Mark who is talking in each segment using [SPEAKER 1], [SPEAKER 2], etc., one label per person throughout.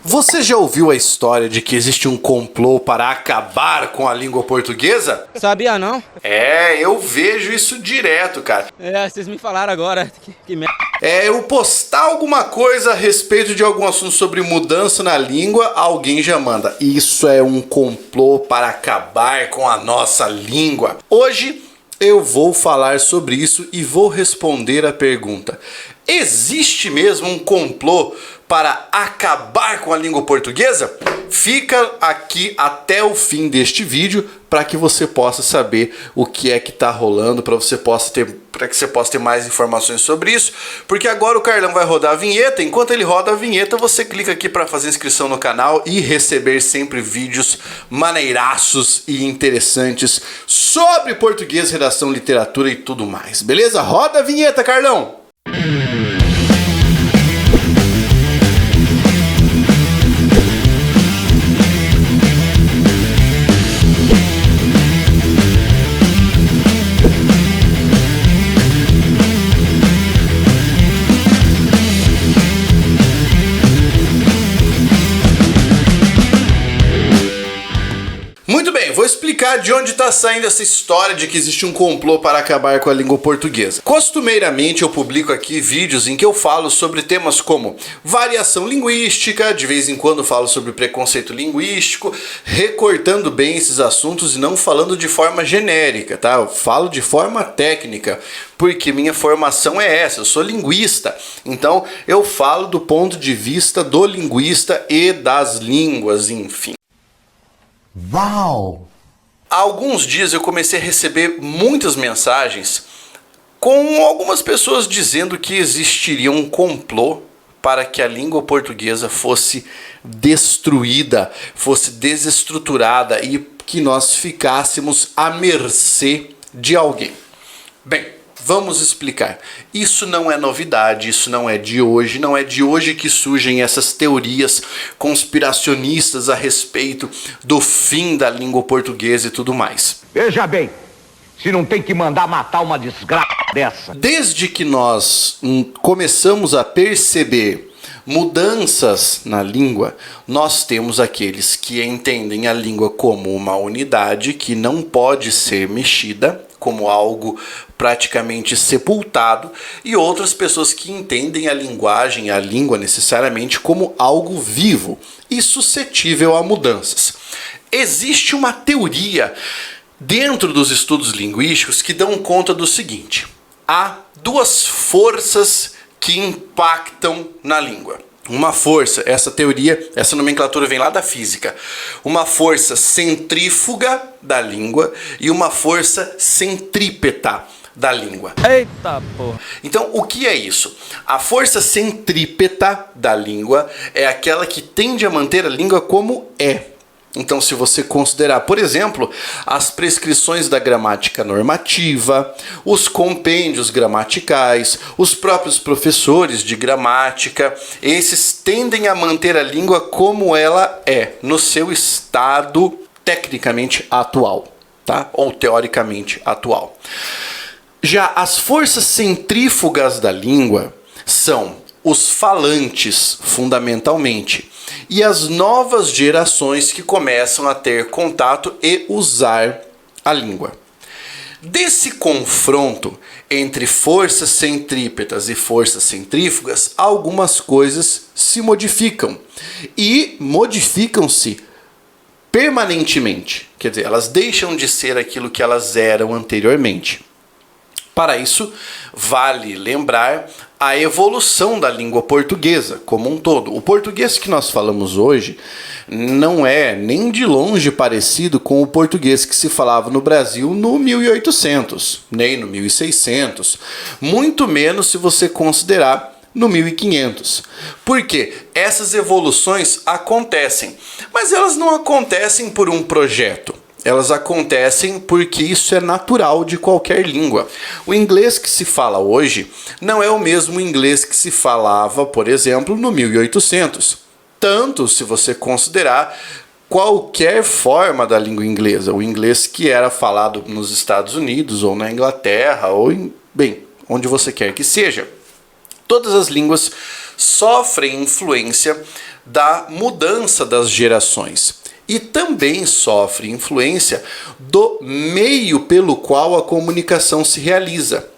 [SPEAKER 1] Você já ouviu a história de que existe um complô para acabar com a língua portuguesa?
[SPEAKER 2] Sabia não?
[SPEAKER 1] Eu vejo isso direto, cara.
[SPEAKER 2] Vocês me falaram agora. Que merda.
[SPEAKER 1] Eu postar alguma coisa a respeito de algum assunto sobre mudança na língua, alguém já manda. Isso é um complô para acabar com a nossa língua. Hoje eu vou falar sobre isso e vou responder a pergunta: existe mesmo um complô para acabar com a língua portuguesa? Fica aqui até o fim deste vídeo para que você possa saber o que é que está rolando, para que você possa ter mais informações sobre isso, porque agora o Carlão vai rodar a vinheta. Enquanto ele roda a vinheta, você clica aqui para fazer inscrição no canal e receber sempre vídeos maneiraços e interessantes sobre português, redação, literatura e tudo mais. Beleza? Roda a vinheta, Carlão! Vou explicar de onde está saindo essa história de que existe um complô para acabar com a língua portuguesa. Costumeiramente eu publico aqui vídeos em que eu falo sobre temas como variação linguística, de vez em quando falo sobre preconceito linguístico, recortando bem esses assuntos e não falando de forma genérica, tá? Eu falo de forma técnica, porque minha formação é essa, eu sou linguista. Então eu falo do ponto de vista do linguista e das línguas, enfim.
[SPEAKER 3] Uau!
[SPEAKER 1] Há alguns dias eu comecei a receber muitas mensagens com algumas pessoas dizendo que existiria um complô para que a língua portuguesa fosse destruída, fosse desestruturada e que nós ficássemos à mercê de alguém. Bem, vamos explicar. Isso não é novidade, isso não é de hoje que surgem essas teorias conspiracionistas a respeito do fim da língua portuguesa e tudo mais.
[SPEAKER 3] Veja bem, se não tem que mandar matar uma desgraça dessa.
[SPEAKER 1] Desde que nós começamos a perceber mudanças na língua, nós temos aqueles que entendem a língua como uma unidade que não pode ser mexida, como algo praticamente sepultado, e outras pessoas que entendem a linguagem, a língua necessariamente como algo vivo e suscetível a mudanças. Existe uma teoria dentro dos estudos linguísticos que dão conta do seguinte: há duas forças que impactam na língua. Uma força, essa teoria, essa nomenclatura vem lá da física. Uma força centrífuga da língua e uma força centrípeta da língua.
[SPEAKER 2] Eita porra!
[SPEAKER 1] Então, o que é isso? A força centrípeta da língua é aquela que tende a manter a língua como é. Então, se você considerar, por exemplo, as prescrições da gramática normativa, os compêndios gramaticais, os próprios professores de gramática, esses tendem a manter a língua como ela é, no seu estado tecnicamente atual, tá? Ou teoricamente atual. Já as forças centrífugas da língua são os falantes, fundamentalmente, e as novas gerações que começam a ter contato e usar a língua. Desse confronto entre forças centrípetas e forças centrífugas, algumas coisas se modificam e modificam-se permanentemente. Quer dizer, elas deixam de ser aquilo que elas eram anteriormente. Para isso, vale lembrar a evolução da língua portuguesa como um todo. O português que nós falamos hoje não é nem de longe parecido com o português que se falava no Brasil no 1800, nem no 1600, muito menos se você considerar no 1500. Porque essas evoluções acontecem, mas elas não acontecem por um projeto. Elas acontecem porque isso é natural de qualquer língua. O inglês que se fala hoje não é o mesmo inglês que se falava, por exemplo, no 1800. Tanto se você considerar qualquer forma da língua inglesa. O inglês que era falado nos Estados Unidos ou na Inglaterra ou onde você quer que seja. Todas as línguas sofrem influência da mudança das gerações e também sofre influência do meio pelo qual a comunicação se realiza.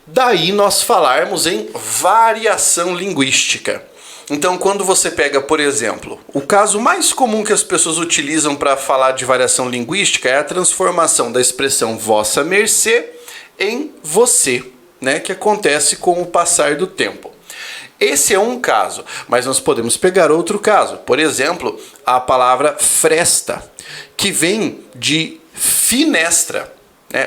[SPEAKER 1] Daí nós falarmos em variação linguística. Então, quando você pega, por exemplo, o caso mais comum que as pessoas utilizam para falar de variação linguística é a transformação da expressão vossa mercê em você, né, que acontece com o passar do tempo. Esse é um caso, mas nós podemos pegar outro caso. Por exemplo, a palavra fresta, que vem de finestra.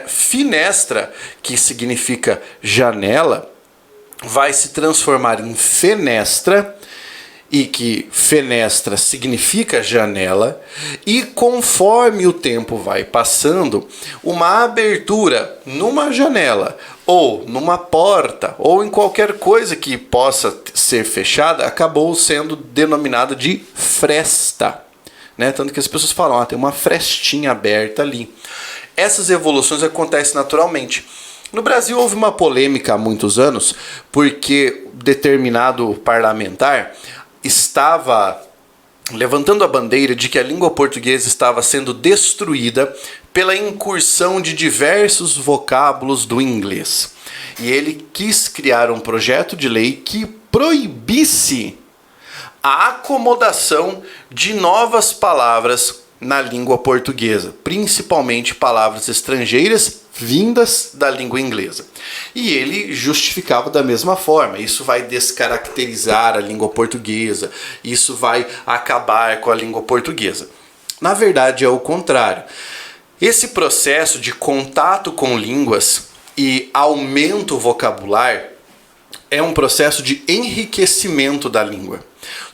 [SPEAKER 1] Finestra, que significa janela, vai se transformar em fenestra, e que fenestra significa janela, e conforme o tempo vai passando, uma abertura numa janela, ou numa porta, ou em qualquer coisa que possa ser fechada, acabou sendo denominada de fresta, né? Tanto que as pessoas falam, tem uma frestinha aberta ali. Essas evoluções acontecem naturalmente. No Brasil houve uma polêmica há muitos anos, porque determinado parlamentar estava levantando a bandeira de que a língua portuguesa estava sendo destruída pela incursão de diversos vocábulos do inglês. E ele quis criar um projeto de lei que proibisse a acomodação de novas palavras na língua portuguesa, principalmente palavras estrangeiras vindas da língua inglesa. E ele justificava da mesma forma: isso vai descaracterizar a língua portuguesa, isso vai acabar com a língua portuguesa. Na verdade é o contrário. Esse processo de contato com línguas e aumento vocabular é um processo de enriquecimento da língua.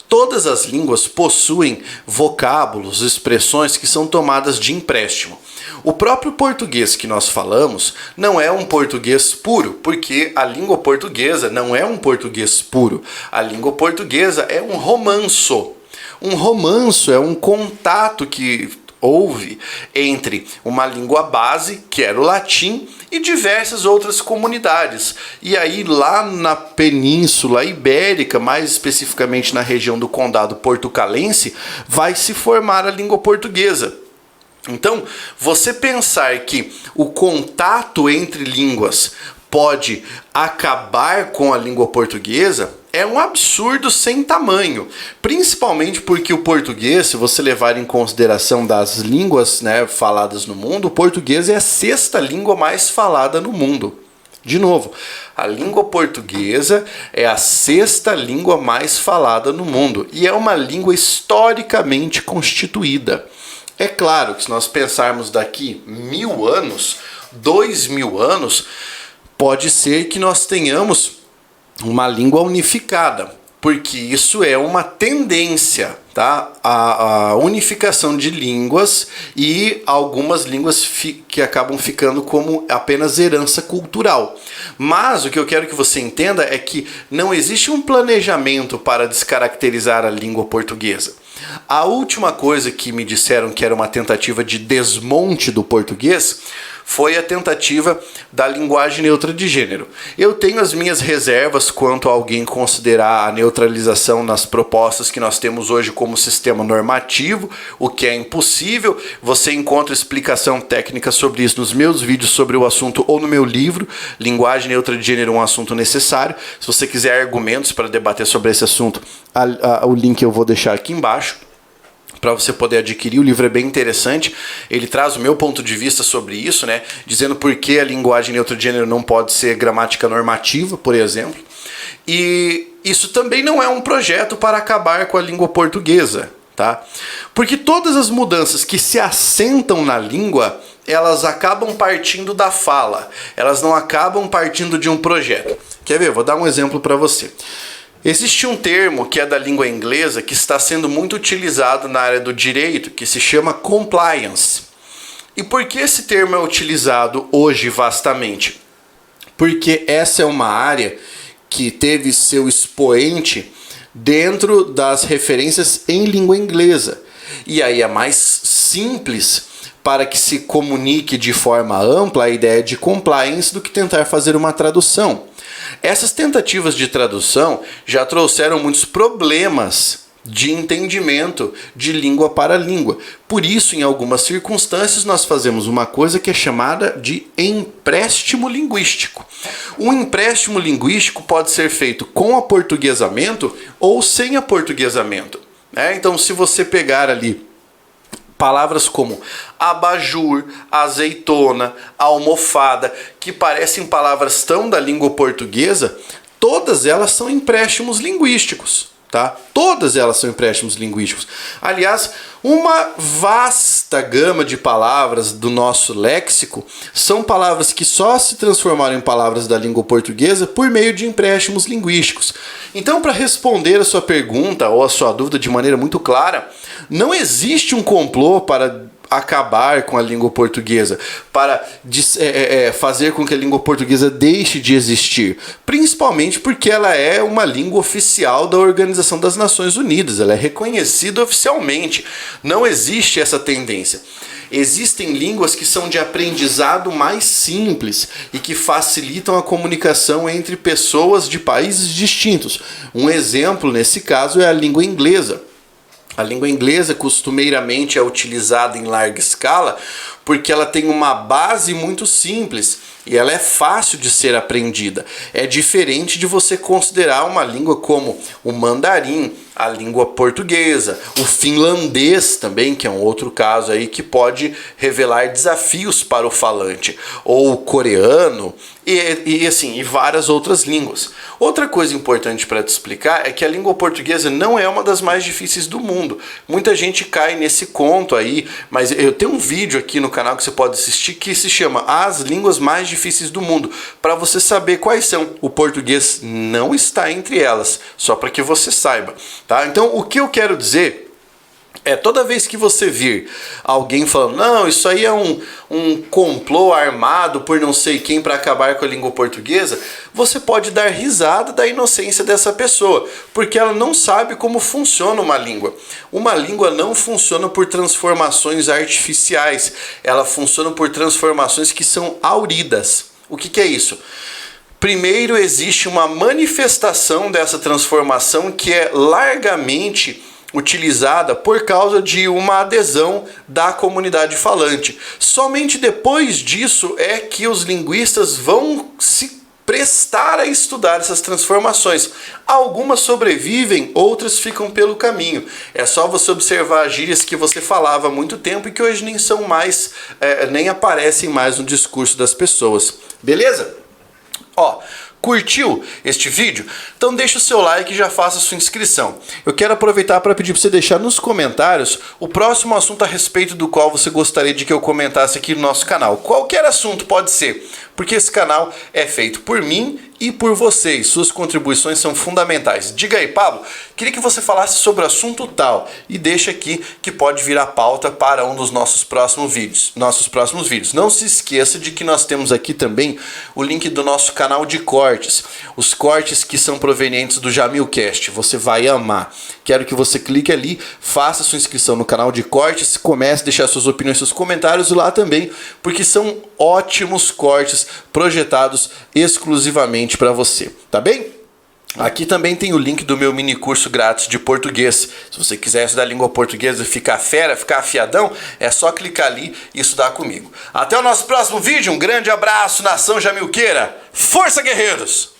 [SPEAKER 1] Todas as línguas possuem vocábulos, expressões que são tomadas de empréstimo. O próprio português que nós falamos não é um português puro, porque a língua portuguesa não é um português puro. A língua portuguesa é um romanço. Um romanço é um contato que houve entre uma língua base, que era o latim, e diversas outras comunidades. E aí lá na Península Ibérica, mais especificamente na região do Condado Portucalense, vai se formar a língua portuguesa. Então, você pensar que o contato entre línguas pode acabar com a língua portuguesa é um absurdo sem tamanho, principalmente porque o português, se você levar em consideração das línguas, né, faladas no mundo, o português é a 6ª língua mais falada no mundo. De novo, a língua portuguesa é a 6ª língua mais falada no mundo e é uma língua historicamente constituída. É claro que se nós pensarmos daqui 1000 anos, 2000 anos, pode ser que nós tenhamos uma língua unificada, porque isso é uma tendência, tá? A unificação de línguas e algumas línguas que acabam ficando como apenas herança cultural. Mas o que eu quero que você entenda é que não existe um planejamento para descaracterizar a língua portuguesa. A última coisa que me disseram que era uma tentativa de desmonte do português foi a tentativa da linguagem neutra de gênero. Eu tenho as minhas reservas quanto a alguém considerar a neutralização nas propostas que nós temos hoje como sistema normativo, o que é impossível. Você encontra explicação técnica sobre isso nos meus vídeos sobre o assunto ou no meu livro, Linguagem Neutra de Gênero, um assunto necessário. Se você quiser argumentos para debater sobre esse assunto, o link eu vou deixar aqui embaixo, para você poder adquirir. O livro é bem interessante, ele traz o meu ponto de vista sobre isso, né, dizendo por que a linguagem neutra de gênero não pode ser gramática normativa, por exemplo. E isso também não é um projeto para acabar com a língua portuguesa, tá? Porque todas as mudanças que se assentam na língua, elas acabam partindo da fala, elas não acabam partindo de um projeto. Quer ver? Vou dar um exemplo para você. Existe um termo que é da língua inglesa que está sendo muito utilizado na área do direito, que se chama compliance. E por que esse termo é utilizado hoje vastamente? Porque essa é uma área que teve seu expoente dentro das referências em língua inglesa. E aí é mais simples para que se comunique de forma ampla a ideia de compliance do que tentar fazer uma tradução. Essas tentativas de tradução já trouxeram muitos problemas de entendimento de língua para língua. Por isso, em algumas circunstâncias, nós fazemos uma coisa que é chamada de empréstimo linguístico. O empréstimo linguístico pode ser feito com aportuguesamento ou sem aportuguesamento, né? Então, se você pegar ali palavras como abajur, azeitona, almofada, que parecem palavras tão da língua portuguesa, todas elas são empréstimos linguísticos. Tá? Todas elas são empréstimos linguísticos. Aliás, uma vasta gama de palavras do nosso léxico são palavras que só se transformaram em palavras da língua portuguesa por meio de empréstimos linguísticos. Então, para responder a sua pergunta ou a sua dúvida de maneira muito clara, não existe um complô para acabar com a língua portuguesa, para fazer com que a língua portuguesa deixe de existir, principalmente porque ela é uma língua oficial da Organização das Nações Unidas, ela é reconhecida oficialmente, não existe essa tendência. Existem línguas que são de aprendizado mais simples e que facilitam a comunicação entre pessoas de países distintos. Um exemplo nesse caso é a língua inglesa. A língua inglesa costumeiramente é utilizada em larga escala porque ela tem uma base muito simples e ela é fácil de ser aprendida. É diferente de você considerar uma língua como o mandarim, a língua portuguesa, o finlandês também, que é um outro caso aí que pode revelar desafios para o falante, ou o coreano e várias outras línguas. Outra coisa importante para te explicar é que a língua portuguesa não é uma das mais difíceis do mundo. Muita gente cai nesse conto aí, mas eu tenho um vídeo aqui no canal que você pode assistir que se chama As Línguas Mais Difíceis do Mundo, para você saber quais são. O português não está entre elas, só para que você saiba. Tá? Então, o que eu quero dizer é, toda vez que você vir alguém falando, não, isso aí é um complô armado por não sei quem para acabar com a língua portuguesa, você pode dar risada da inocência dessa pessoa, porque ela não sabe como funciona uma língua. Uma língua não funciona por transformações artificiais, ela funciona por transformações que são auridas. O que é isso? Primeiro, existe uma manifestação dessa transformação que é largamente utilizada por causa de uma adesão da comunidade falante. Somente depois disso é que os linguistas vão se prestar a estudar essas transformações. Algumas sobrevivem, outras ficam pelo caminho. É só você observar gírias que você falava há muito tempo e que hoje nem são mais, nem aparecem mais no discurso das pessoas. Beleza? Ó, curtiu este vídeo? Então deixa o seu like e já faça a sua inscrição. Eu quero aproveitar para pedir para você deixar nos comentários o próximo assunto a respeito do qual você gostaria de que eu comentasse aqui no nosso canal. Qualquer assunto pode ser, porque esse canal é feito por mim e por vocês. Suas contribuições são fundamentais. Diga aí, Pablo, queria que você falasse sobre o assunto tal e deixa aqui que pode virar pauta para um dos nossos próximos vídeos. Não se esqueça de que nós temos aqui também o link do nosso canal de cortes. Os cortes que são provenientes do Jamilcast. Você vai amar. Quero que você clique ali, faça sua inscrição no canal de cortes, comece a deixar suas opiniões, seus comentários lá também, porque são ótimos cortes projetados exclusivamente para você, tá bem? Aqui também tem o link do meu mini curso grátis de português. Se você quiser estudar língua portuguesa e ficar fera, ficar afiadão, é só clicar ali e estudar comigo. Até o nosso próximo vídeo, um grande abraço, nação jamilqueira. Força, guerreiros!